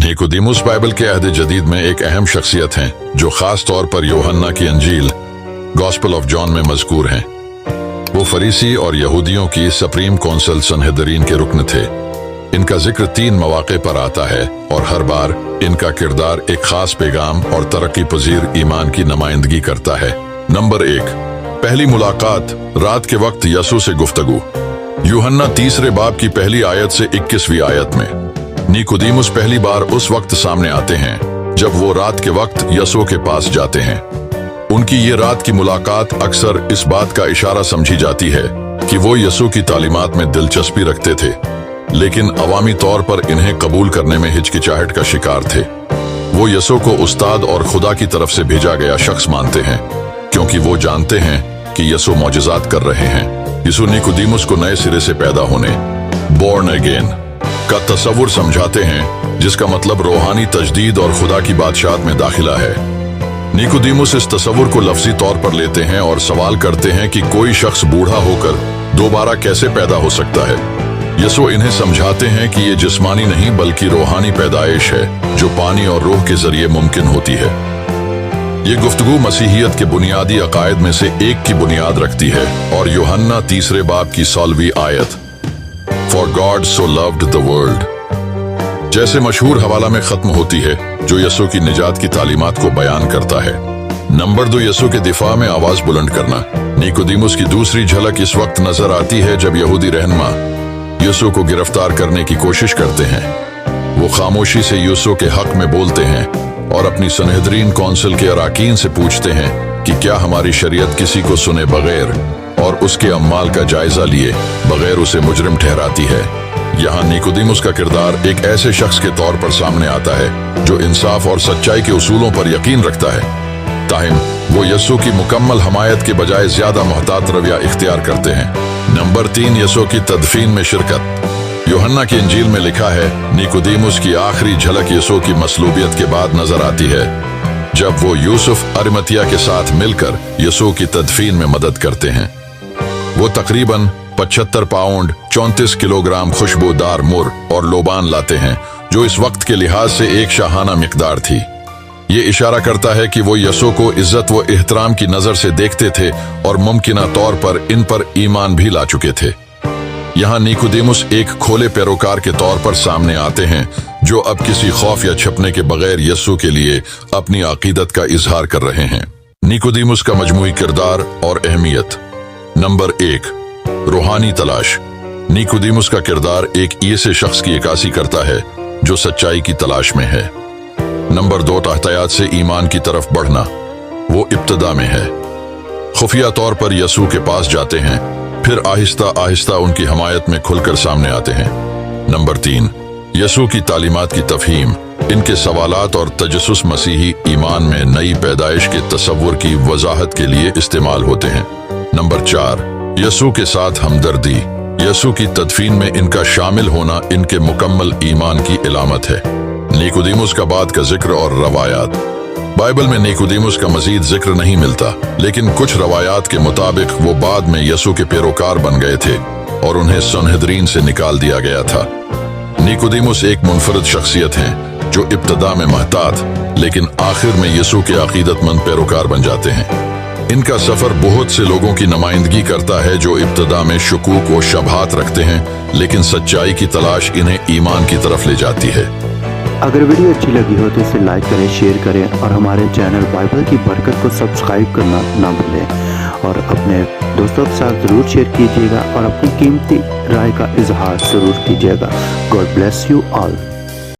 Nicodemus Bible के अहद जदीद में एक अहम शख्सियत हैं जो खास तौर पर यूहन्ना की अंजील गॉस्पेल ऑफ जॉन में मजकूर हैं। वो फरीसी और यहूदियों की सुप्रीम कौंसिल सनहेदरीन के रुकन थे। इनका जिक्र 3 मौके पर आता है और हर बार इनका किरदार एक खास पैगाम और तरक्की पजीर ईमान की नुमाइंदगी करता है। नंबर 1, पहली मुलाकात रात के वक्त यसू से गुफ्तगू। यूहन्ना 3 बाब की पहली आयत से 21वीं आयत में निकोदेमुस पहली बार उस वक्त सामने आते हैं जब वो रात के वक्त यसू के पास जाते हैं। उनकी ये रात की मुलाकात अक्सर इस बात का इशारा समझी जाती है कि वो यसू की तालीमात में दिलचस्पी रखते थे, लेकिन अवामी तौर पर इन्हें कबूल करने में हिचकिचाहट का शिकार थे। वो यसू को उस्ताद और खुदा की तरफ से भेजा गया शख्स मानते हैं, क्योंकि वो जानते हैं कि यसू मौजिज़ात कर रहे हैं। यसू निकोदेमुस को नए सिरे से पैदा होने, बोर्न अगेन का तस्वुर समझाते हैं, जिसका मतलब रूहानी तजदीद और खुदा की बादशाहत में दाखिला है। निकोदेमुस इस तस्वुर को लफ्जी तौर पर लेते हैं और सवाल करते हैं कि कोई शख्स बूढ़ा होकर दोबारा कैसे पैदा हो सकता है। यसू इन्हें समझाते हैं कि ये जिस्मानी नहीं बल्कि रूहानी पैदाइश है जो पानी और रूह के जरिए मुमकिन होती है। ये गुफ्तगू मसीहियत के बुनियादी अकायद में से एक की बुनियाद रखती है और यूहन्ना 3 बाब की 16वीं आयत for God so loved the world जैसे मशहूर हवाला में खत्म होती है, जो यसू की निजात की तालीमात को बयान करता है। नंबर 2, यसू के दिफा में आवाज बुलंद करना। निकोदेमुस की दूसरी झलक इस वक्त नजर आती है जब यहूदी रहनुमा यसू को गिरफ्तार करने की कोशिश करते हैं। वो खामोशी से यसू के हक में बोलते हैं और अपनी सनहेदरीन कौंसिल के अराकीन से पूछते हैं कि क्या हमारी शरीयत किसी को सुने बगैर और उसके अम्माल का जायजा लिए बगैर उसे मुजरिम ठहराती है। यहाँ निकोदेमुस का किरदार एक ऐसे शख्स के तौर पर सामने आता है जो इंसाफ और सच्चाई के उसूलों पर यकीन रखता है, ताहिम वो यसू की मुकम्मल हमायत के बजाय ज्यादा मोहतात रवैया इख्तियार करते हैं। नंबर 3, यसू की तदफीन में शिरकत। यूहन्ना की इंजील में लिखा है, निकोदेमुस की आखिरी झलक यसू की मसलूबियत के बाद नजर आती है, जब वो यूसुफ अरिमतिया के साथ मिलकर यसू की तदफीन में मदद करते हैं। वो तकरीबन 75 पाउंड 34 किलोग्राम खुशबूदार मुर और लोबान लाते हैं, जो इस वक्त के लिहाज से एक शाहाना मिकदार थी। ये इशारा करता है कि वो यसू को इज्जत व एहतराम की नजर से देखते थे और मुमकिना तौर पर इन पर ईमान भी ला चुके थे। यहाँ निकोदेमुस एक खोले पैरोकार के तौर पर सामने आते हैं, जो अब किसी खौफ या छपने के बगैर यसू के लिए अपनी अकीदत का इजहार कर रहे हैं। निकोदेमुस का मजमूई किरदार और अहमियत। नंबर 1, रूहानी तलाश। निकोदेमुस का किरदार एक ऐसे शख्स की इक्कासी करता है जो सच्चाई की तलाश में है। नंबर 2, तहतयात से ईमान की तरफ बढ़ना। वो इब्तदा में है, खुफिया तौर पर यसू के पास जाते हैं, फिर आहिस्ता आहिस्ता उनकी हमायत में खुलकर सामने आते हैं। नंबर 3, यसू की तालीमात की तफहीम। इनके सवालात और तजस्सुस मसीही ईमान में नई पैदाइश के तस्वुर की वजाहत के लिए इस्तेमाल होते हैं। नंबर 4, यसू के साथ हमदर्दी। यसू की तदफीन में इनका शामिल होना इनके मुकम्मल ईमान की इलामत है। निकोदेमुस का बाद का जिक्र और रवायात। बाइबल में निकोदेमुस का मजीद जिक्र नहीं मिलता, लेकिन कुछ रवायात के मुताबिक वो बाद में यसू के पैरोकार बन गए थे और उन्हें सनहेदरीन से निकाल दिया गया था। निकोदेमुस एक मुनफरद शख्सियत हैं जो इब्तदा में महतात लेकिन आखिर में यसू के अकीदतमंद पैरोकार बन जाते हैं। इनका सफर बहुत से लोगों की नुमाइंदगी करता है जो इब्तदा में शुकूक व शबहात रखते हैं, लेकिन सच्चाई की तलाश इन्हें ईमान की तरफ ले जाती है। अगर वीडियो अच्छी लगी हो तो इसे लाइक करें, शेयर करें और हमारे चैनल बाइबल की बरकत को सब्सक्राइब करना ना भूलें और अपने दोस्तों के साथ ज़रूर शेयर कीजिएगा और अपनी कीमती राय का इजहार ज़रूर कीजिएगा। God bless you all.